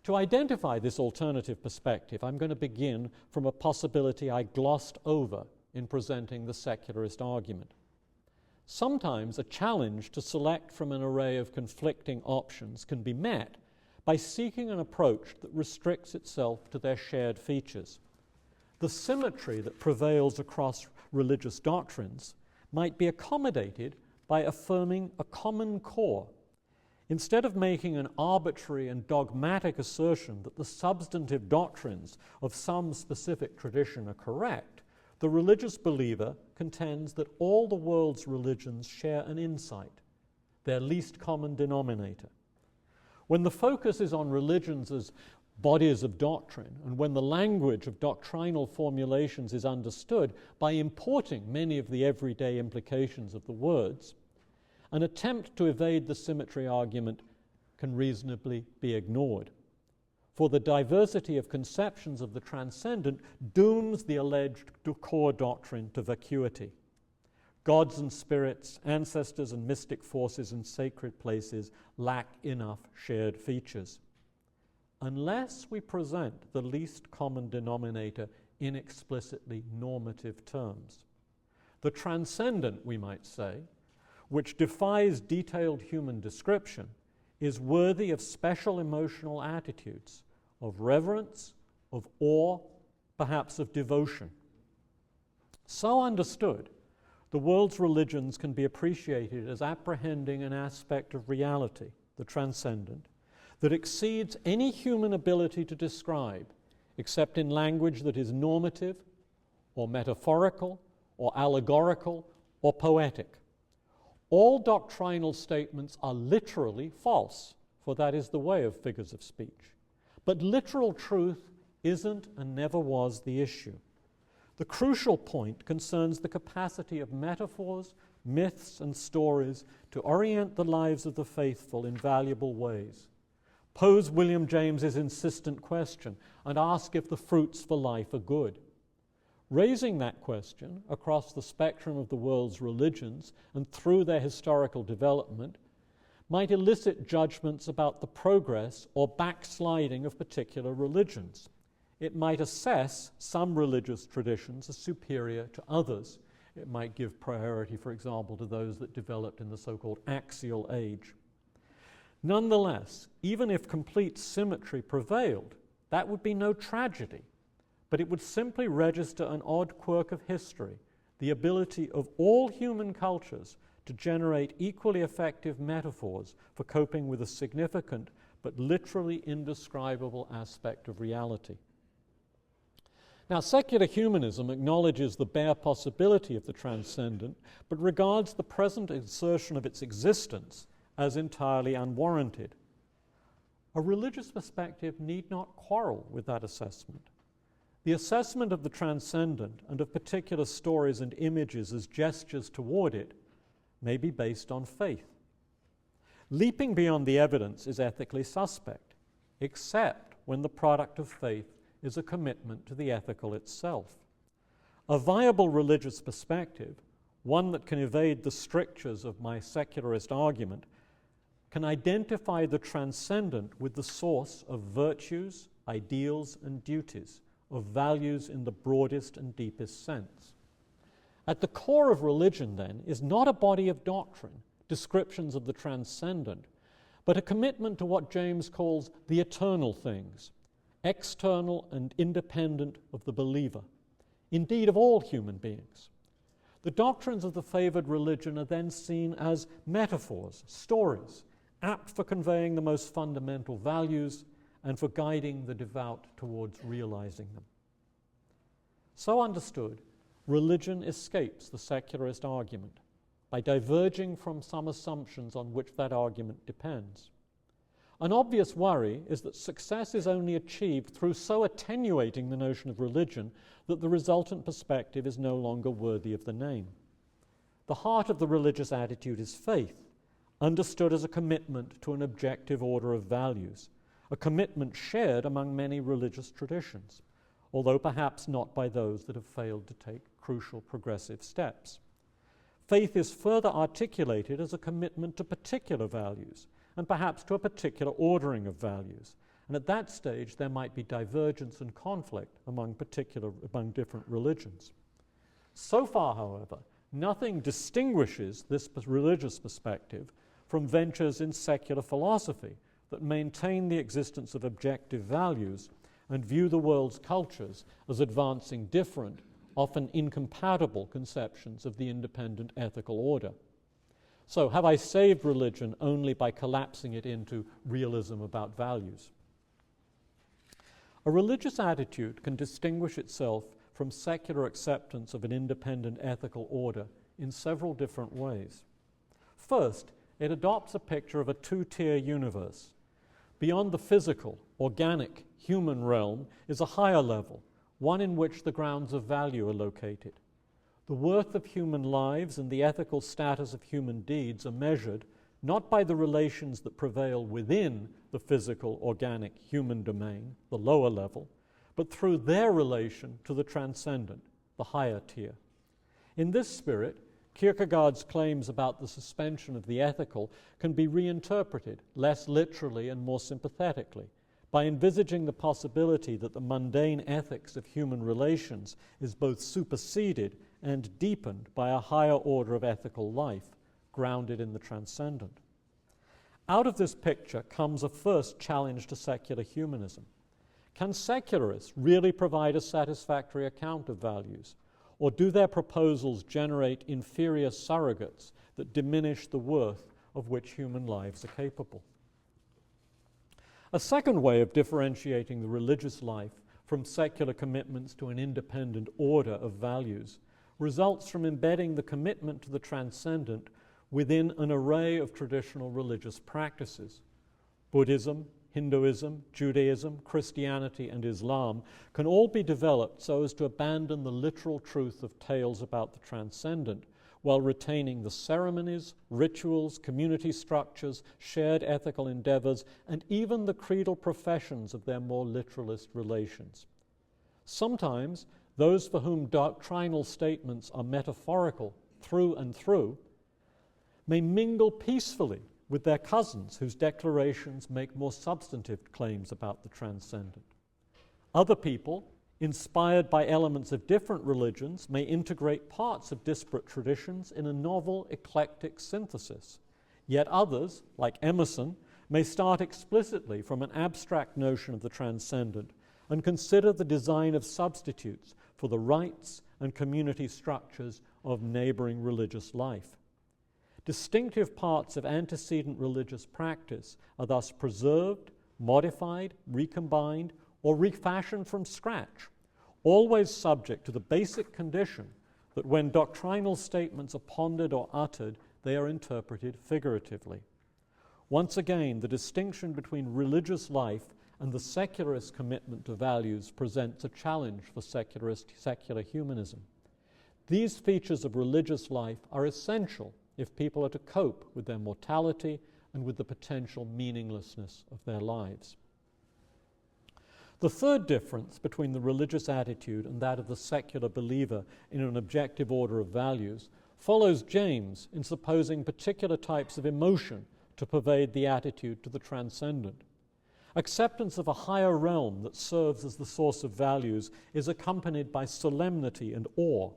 To identify this alternative perspective, I'm going to begin from a possibility I glossed over in presenting the secularist argument. Sometimes a challenge to select from an array of conflicting options can be met by seeking an approach that restricts itself to their shared features. The symmetry that prevails across religious doctrines might be accommodated by affirming a common core. instead of making an arbitrary and dogmatic assertion that the substantive doctrines of some specific tradition are correct, the religious believer contends that all the world's religions share an insight, their least common denominator. When the focus is on religions as bodies of doctrine, and when the language of doctrinal formulations is understood by importing many of the everyday implications of the words, an attempt to evade the symmetry argument can reasonably be ignored. For the diversity of conceptions of the transcendent dooms the alleged core doctrine to vacuity. Gods and spirits, ancestors and mystic forces and sacred places lack enough shared features. Unless we present the least common denominator in explicitly normative terms. The transcendent, we might say, which defies detailed human description, is worthy of special emotional attitudes, of reverence, of awe, perhaps of devotion. So understood, the world's religions can be appreciated as apprehending an aspect of reality, the transcendent, that exceeds any human ability to describe, except in language that is normative, or metaphorical, or allegorical, or poetic. All doctrinal statements are literally false, for that is the way of figures of speech. But literal truth isn't and never was the issue. The crucial point concerns the capacity of metaphors, myths, and stories to orient the lives of the faithful in valuable ways. Pose William James's insistent question and ask if the fruits for life are good. Raising that question across the spectrum of the world's religions and through their historical development might elicit judgments about the progress or backsliding of particular religions. It might assess some religious traditions as superior to others. It might give priority, for example, to those that developed in the so-called axial age. Nonetheless, even if complete symmetry prevailed, that would be no tragedy, but it would simply register an odd quirk of history, the ability of all human cultures to generate equally effective metaphors for coping with a significant but literally indescribable aspect of reality. Now, secular humanism acknowledges the bare possibility of the transcendent, but regards the present assertion of its existence as entirely unwarranted. A religious perspective need not quarrel with that assessment. The assessment of the transcendent and of particular stories and images as gestures toward it may be based on faith. Leaping beyond the evidence is ethically suspect, except when the product of faith is a commitment to the ethical itself. A viable religious perspective, one that can evade the strictures of my secularist argument, can identify the transcendent with the source of virtues, ideals, and duties, of values in the broadest and deepest sense. At the core of religion, then, is not a body of doctrine, descriptions of the transcendent, but a commitment to what James calls the eternal things, external and independent of the believer, indeed of all human beings. The doctrines of the favored religion are then seen as metaphors, stories, apt for conveying the most fundamental values and for guiding the devout towards realizing them. So understood, religion escapes the secularist argument by diverging from some assumptions on which that argument depends. An obvious worry is that success is only achieved through so attenuating the notion of religion that the resultant perspective is no longer worthy of the name. The heart of the religious attitude is faith, understood as a commitment to an objective order of values, a commitment shared among many religious traditions, although perhaps not by those that have failed to take crucial progressive steps. Faith is further articulated as a commitment to particular values, and perhaps to a particular ordering of values. And at that stage, there might be divergence and conflict among different religions. So far, however, nothing distinguishes this religious perspective from ventures in secular philosophy that maintain the existence of objective values and view the world's cultures as advancing different, often incompatible conceptions of the independent ethical order. So, have I saved religion only by collapsing it into realism about values? A religious attitude can distinguish itself from secular acceptance of an independent ethical order in several different ways. First, it adopts a picture of a two-tier universe. Beyond the physical, organic, human realm is a higher level, one in which the grounds of value are located. The worth of human lives and the ethical status of human deeds are measured not by the relations that prevail within the physical, organic, human domain, the lower level, but through their relation to the transcendent, the higher tier. In this spirit, Kierkegaard's claims about the suspension of the ethical can be reinterpreted less literally and more sympathetically by envisaging the possibility that the mundane ethics of human relations is both superseded and deepened by a higher order of ethical life, grounded in the transcendent. Out of this picture comes a first challenge to secular humanism. Can secularists really provide a satisfactory account of values, or do their proposals generate inferior surrogates that diminish the worth of which human lives are capable? A second way of differentiating the religious life from secular commitments to an independent order of values results from embedding the commitment to the transcendent within an array of traditional religious practices. Buddhism, Hinduism, Judaism, Christianity, and Islam can all be developed so as to abandon the literal truth of tales about the transcendent while retaining the ceremonies, rituals, community structures, shared ethical endeavors, and even the creedal professions of their more literalist relations. Sometimes, those for whom doctrinal statements are metaphorical through and through may mingle peacefully with their cousins whose declarations make more substantive claims about the transcendent. Other people, inspired by elements of different religions, may integrate parts of disparate traditions in a novel, eclectic synthesis. Yet others, like Emerson, may start explicitly from an abstract notion of the transcendent and consider the design of substitutes for the rites and community structures of neighboring religious life. Distinctive parts of antecedent religious practice are thus preserved, modified, recombined, or refashioned from scratch, always subject to the basic condition that when doctrinal statements are pondered or uttered, they are interpreted figuratively. Once again, the distinction between religious life and the secularist commitment to values presents a challenge for secular humanism. These features of religious life are essential if people are to cope with their mortality and with the potential meaninglessness of their lives. The third difference between the religious attitude and that of the secular believer in an objective order of values follows James in supposing particular types of emotion to pervade the attitude to the transcendent. Acceptance of a higher realm that serves as the source of values is accompanied by solemnity and awe,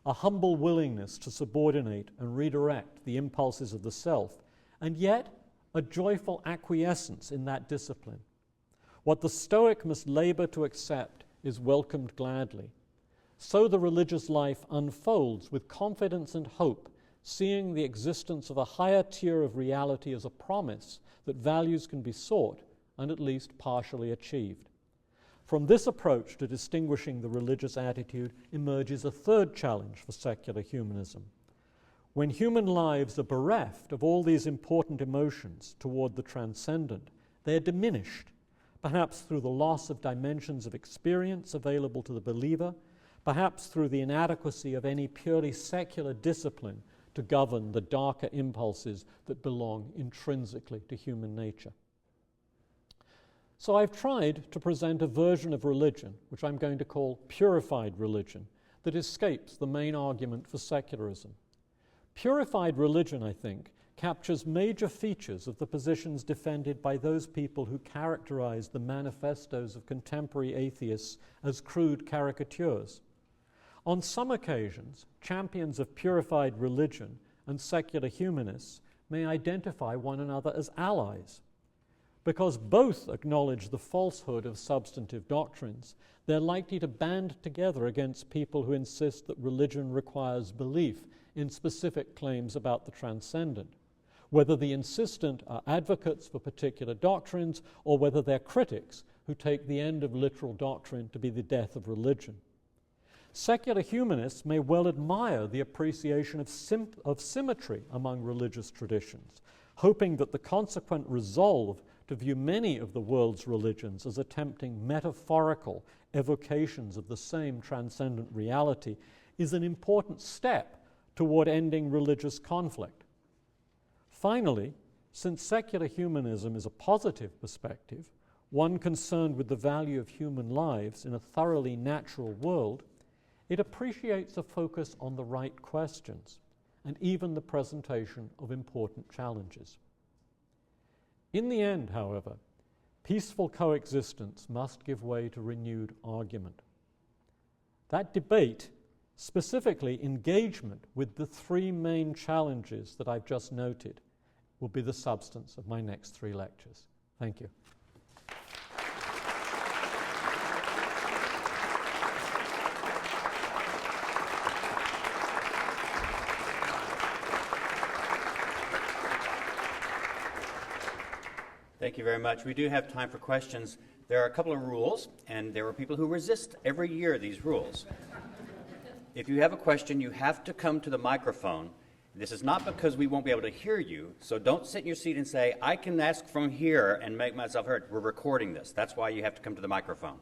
a humble willingness to subordinate and redirect the impulses of the self, and yet a joyful acquiescence in that discipline. What the Stoic must labor to accept is welcomed gladly. So the religious life unfolds with confidence and hope, seeing the existence of a higher tier of reality as a promise that values can be sought and at least partially achieved. From this approach to distinguishing the religious attitude emerges a third challenge for secular humanism. When human lives are bereft of all these important emotions toward the transcendent, they are diminished, perhaps through the loss of dimensions of experience available to the believer, perhaps through the inadequacy of any purely secular discipline to govern the darker impulses that belong intrinsically to human nature. So I've tried to present a version of religion, which I'm going to call purified religion, that escapes the main argument for secularism. Purified religion, I think, captures major features of the positions defended by those people who characterize the manifestos of contemporary atheists as crude caricatures. On some occasions, champions of purified religion and secular humanists may identify one another as allies. Because both acknowledge the falsehood of substantive doctrines, they're likely to band together against people who insist that religion requires belief in specific claims about the transcendent, whether the insistent are advocates for particular doctrines or whether they're critics who take the end of literal doctrine to be the death of religion. Secular humanists may well admire the appreciation of symmetry among religious traditions, hoping that the consequent resolve to view many of the world's religions as attempting metaphorical evocations of the same transcendent reality is an important step toward ending religious conflict. Finally, since secular humanism is a positive perspective, one concerned with the value of human lives in a thoroughly natural world, it appreciates a focus on the right questions and even the presentation of important challenges. In the end, however, peaceful coexistence must give way to renewed argument. That debate, specifically engagement with the three main challenges that I've just noted, will be the substance of my next 3 lectures. Thank you. Thank you very much. We do have time for questions. There are a couple of rules, and there are people who resist every year these rules. If you have a question, you have to come to the microphone. This is not because we won't be able to hear you, so don't sit in your seat and say, I can ask from here and make myself heard. We're recording this. That's why you have to come to the microphone.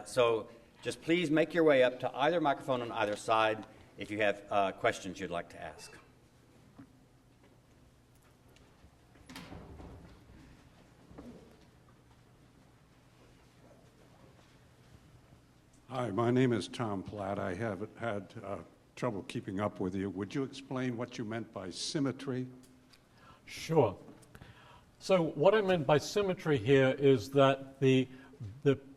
So just please make your way up to either microphone on either side if you have questions you'd like to ask. Hi, my name is Tom Platt. I have had trouble keeping up with you. Would you explain what you meant by symmetry? Sure. So what I meant by symmetry here is that the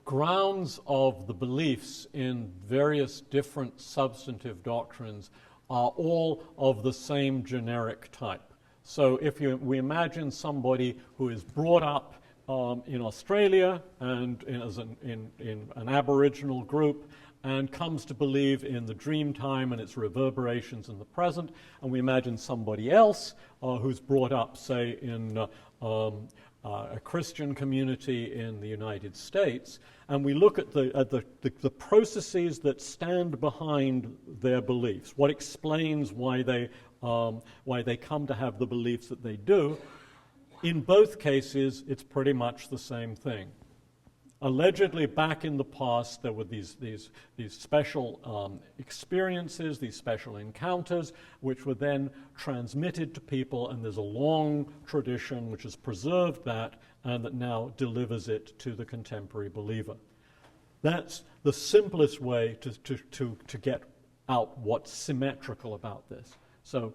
grounds of the beliefs in various different substantive doctrines are all of the same generic type. So if we imagine somebody who is brought up in Australia and in an Aboriginal group and comes to believe in the dream time and its reverberations in the present, and we imagine somebody else who's brought up, say, in a Christian community in the United States, and we look at the processes that stand behind their beliefs, what explains why they come to have the beliefs that they do. In both cases, it's pretty much the same thing. Allegedly, back in the past, there were these special experiences, these special encounters, which were then transmitted to people, and there's a long tradition which has preserved that and that now delivers it to the contemporary believer. That's the simplest way to get out what's symmetrical about this. So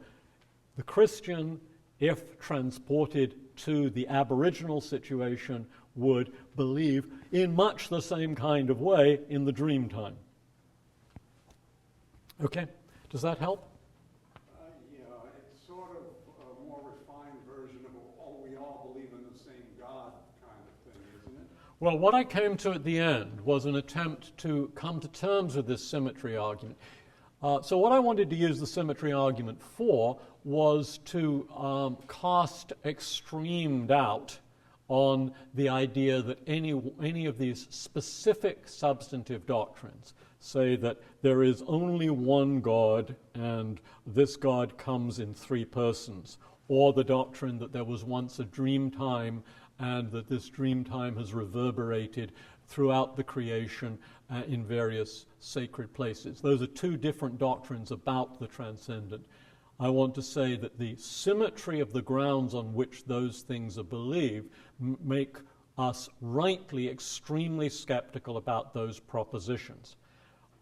the Christian, if transported to the Aboriginal situation, would believe in much the same kind of way in the dream time. Okay, does that help? Yeah, it's sort of a more refined version of we all believe in the same God kind of thing, isn't it? Well, what I came to at the end was an attempt to come to terms with this symmetry argument. So what I wanted to use the symmetry argument for was to cast extreme doubt on the idea that any of these specific substantive doctrines say that there is only one God and this God comes in 3 persons, or the doctrine that there was once a dream time and that this dream time has reverberated throughout the creation in various sacred places. Those are 2 different doctrines about the transcendent. I want to say that the symmetry of the grounds on which those things are believed make us rightly extremely skeptical about those propositions.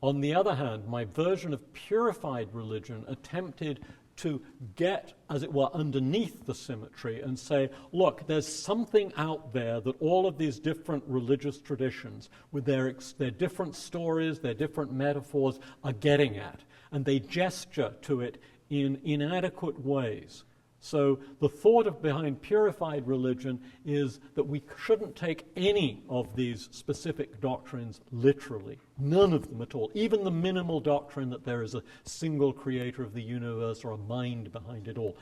On the other hand, my version of purified religion attempted to get, as it were, underneath the symmetry and say, look, there's something out there that all of these different religious traditions, with their different stories, their different metaphors, are getting at. And they gesture to it in inadequate ways, So the thought behind purified religion is that we shouldn't take any of these specific doctrines literally, none of them at all, even the minimal doctrine that there is a single creator of the universe or a mind behind it all.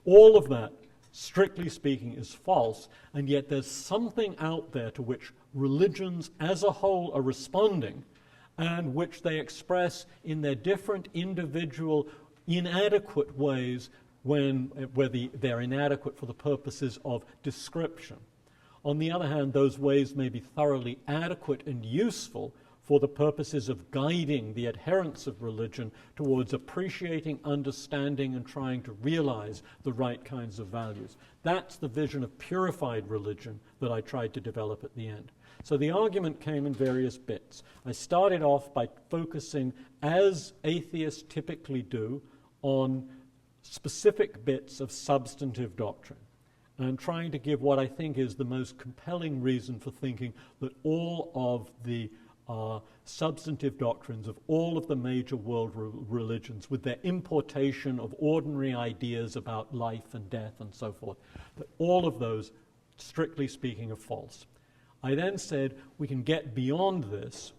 All of that, strictly speaking, is false, and yet there's something out there to which religions as a whole are responding, and which they express in their different individual inadequate ways where they're inadequate for the purposes of description. On the other hand, those ways may be thoroughly adequate and useful for the purposes of guiding the adherents of religion towards appreciating, understanding, and trying to realize the right kinds of values. That's the vision of purified religion that I tried to develop at the end. So the argument came in various bits. I started off by focusing, as atheists typically do, on specific bits of substantive doctrine, and trying to give what I think is the most compelling reason for thinking that all of the substantive doctrines of all of the major world religions, with their importation of ordinary ideas about life and death and so forth, that all of those, strictly speaking, are false. I then said we can get beyond this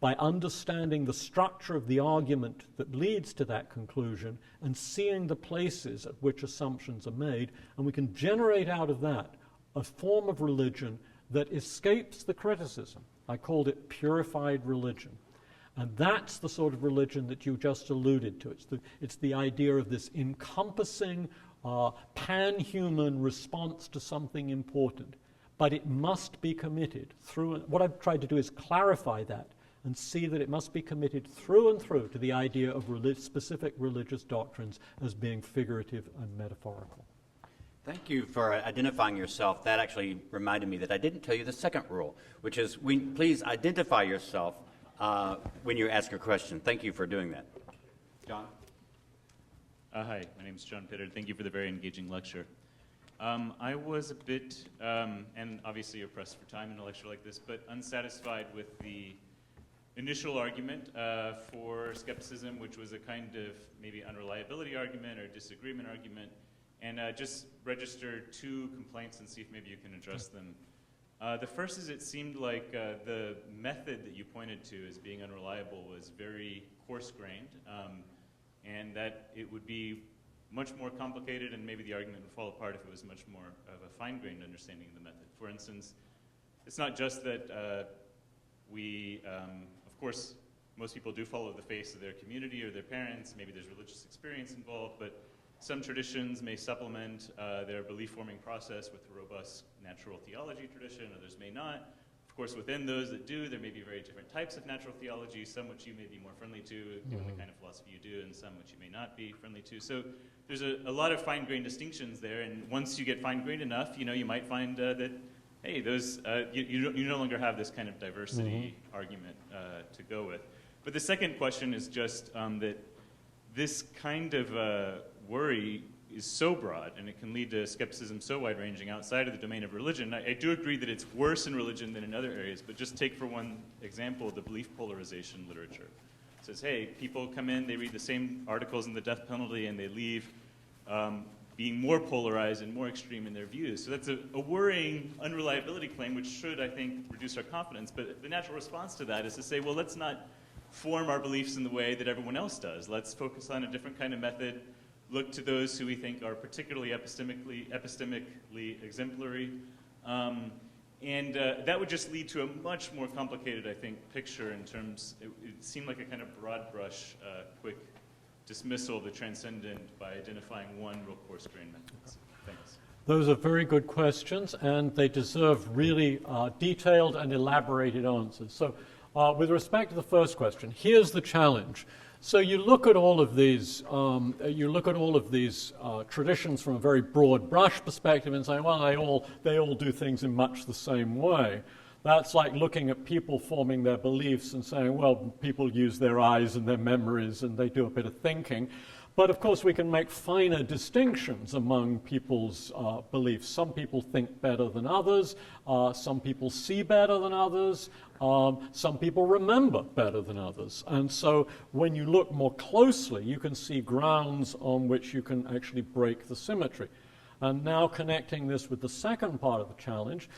by understanding the structure of the argument that leads to that conclusion and seeing the places at which assumptions are made, and we can generate out of that a form of religion that escapes the criticism. I called it purified religion. And that's the sort of religion that you just alluded to. It's the idea of this encompassing, pan-human response to something important. But it must be committed through. What I've tried to do is clarify that and see that it must be committed through and through to the idea of specific religious doctrines as being figurative and metaphorical. Thank you for identifying yourself. That actually reminded me that I didn't tell you the second rule, which is please identify yourself when you ask a question. Thank you for doing that. John? Hi, my name is John Pitter. Thank you for the very engaging lecture. I was a bit, and obviously you're pressed for time in a lecture like this, but unsatisfied with the initial argument for skepticism, which was a kind of maybe unreliability argument or disagreement argument, and just register two complaints and see if maybe you can address them. The first is it seemed like the method that you pointed to as being unreliable was very coarse-grained, and that it would be much more complicated and maybe the argument would fall apart if it was much more of a fine-grained understanding of the method. For instance, it's not just that of course, most people do follow the faith of their community or their parents. Maybe there's religious experience involved, but some traditions may supplement their belief-forming process with a robust natural theology tradition, others may not. Of course, within those that do, there may be very different types of natural theology, some which you may be more friendly to, given the kind of philosophy you do, and some which you may not be friendly to. So there's a lot of fine-grained distinctions there, and once you get fine-grained enough, you might find that, hey, those you no longer have this kind of diversity argument to go with. But the second question is just that this kind of worry is so broad, and it can lead to skepticism so wide-ranging outside of the domain of religion. I do agree that it's worse in religion than in other areas, but just take for one example the belief polarization literature. It says, hey, people come in, they read the same articles on the death penalty, and they leave being more polarized and more extreme in their views. So that's a worrying unreliability claim, which should, I think, reduce our confidence. But the natural response to that is to say, well, let's not form our beliefs in the way that everyone else does. Let's focus on a different kind of method, look to those who we think are particularly epistemically exemplary, and that would just lead to a much more complicated, I think, picture in terms, it seemed like a kind of broad brush, quick dismissal of the transcendent by identifying one real coarse-grained method. Thanks. Those are very good questions, and they deserve really detailed and elaborated answers. So with respect to the first question, here's the challenge. So you look at all of these, traditions from a very broad brush perspective and say, well, they all do things in much the same way. That's like looking at people forming their beliefs and saying, well, people use their eyes and their memories and they do a bit of thinking. But of course we can make finer distinctions among people's beliefs. Some people think better than others, some people see better than others, some people remember better than others. And so when you look more closely, you can see grounds on which you can actually break the symmetry. And now connecting this with the second part of the challenge,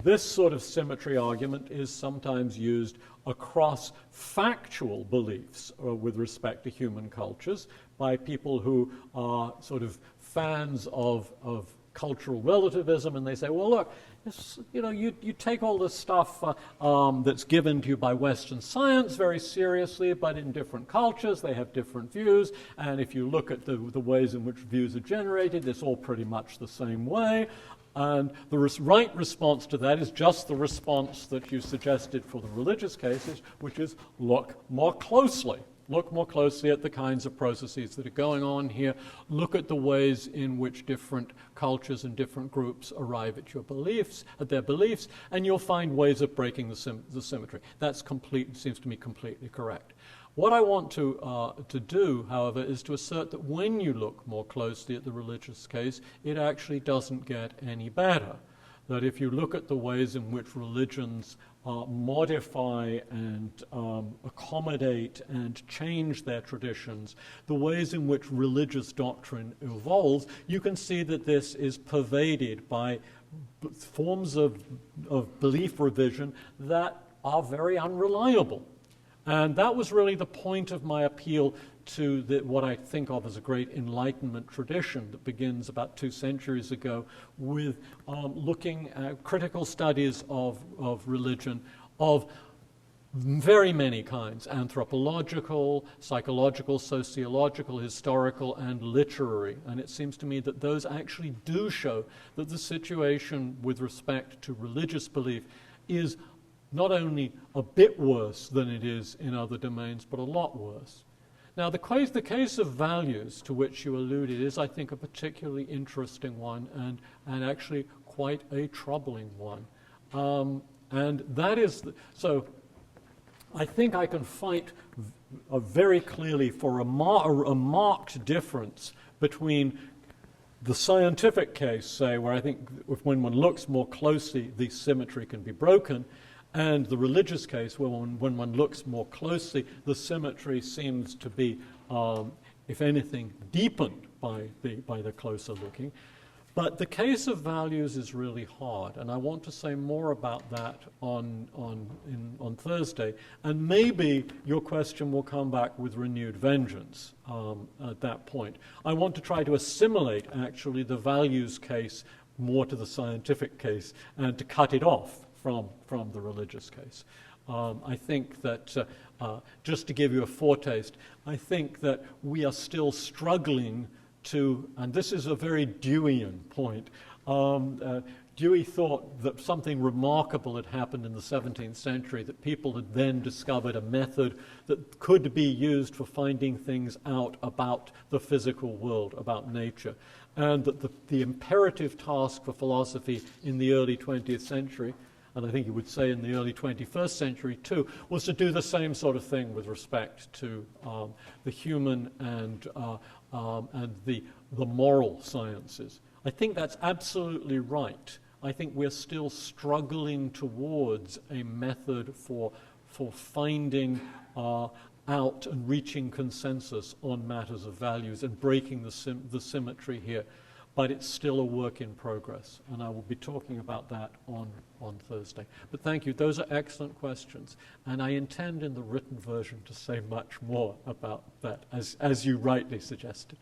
this sort of symmetry argument is sometimes used across factual beliefs with respect to human cultures by people who are sort of fans of cultural relativism, and they say, well, look, you take all this stuff that's given to you by Western science very seriously, but in different cultures they have different views, and if you look at the ways in which views are generated, it's all pretty much the same way. And the right response to that is just the response that you suggested for the religious cases, which is look more closely. Look more closely at the kinds of processes that are going on here. Look at the ways in which different cultures and different groups arrive at their beliefs, and you'll find ways of breaking the symmetry. That's seems to me completely correct. What I want to do, however, is to assert that when you look more closely at the religious case, it actually doesn't get any better. That if you look at the ways in which religions modify and accommodate and change their traditions, the ways in which religious doctrine evolves, you can see that this is pervaded by forms of belief revision that are very unreliable. And that was really the point of my appeal to what I think of as a great Enlightenment tradition that begins about 2 centuries ago with looking at critical studies of religion of very many kinds: anthropological, psychological, sociological, historical, and literary. And it seems to me that those actually do show that the situation with respect to religious belief is not only a bit worse than it is in other domains, but a lot worse. Now, the case of values to which you alluded is, I think, a particularly interesting one and actually quite a troubling one. And that is, so I think I can fight very clearly for a marked difference between the scientific case, say, where I think when one looks more closely, the symmetry can be broken, and the religious case, where when one looks more closely, the symmetry seems to be, if anything, deepened by the closer looking. But the case of values is really hard, and I want to say more about that on Thursday. And maybe your question will come back with renewed vengeance at that point. I want to try to assimilate, actually, the values case more to the scientific case and to cut it off from the religious case. I think that, just to give you a foretaste, I think that we are still struggling to, and this is a very Deweyan point, Dewey thought that something remarkable had happened in the 17th century, that people had then discovered a method that could be used for finding things out about the physical world, about nature, and that the imperative task for philosophy in the early 20th century, and I think you would say in the early 21st century too, was to do the same sort of thing with respect to the human and the moral sciences. I think that's absolutely right. I think we're still struggling towards a method for finding out and reaching consensus on matters of values and breaking the symmetry here. But it's still a work in progress, and I will be talking about that on Thursday. But thank you. Those are excellent questions, and I intend in the written version to say much more about that, as you rightly suggested.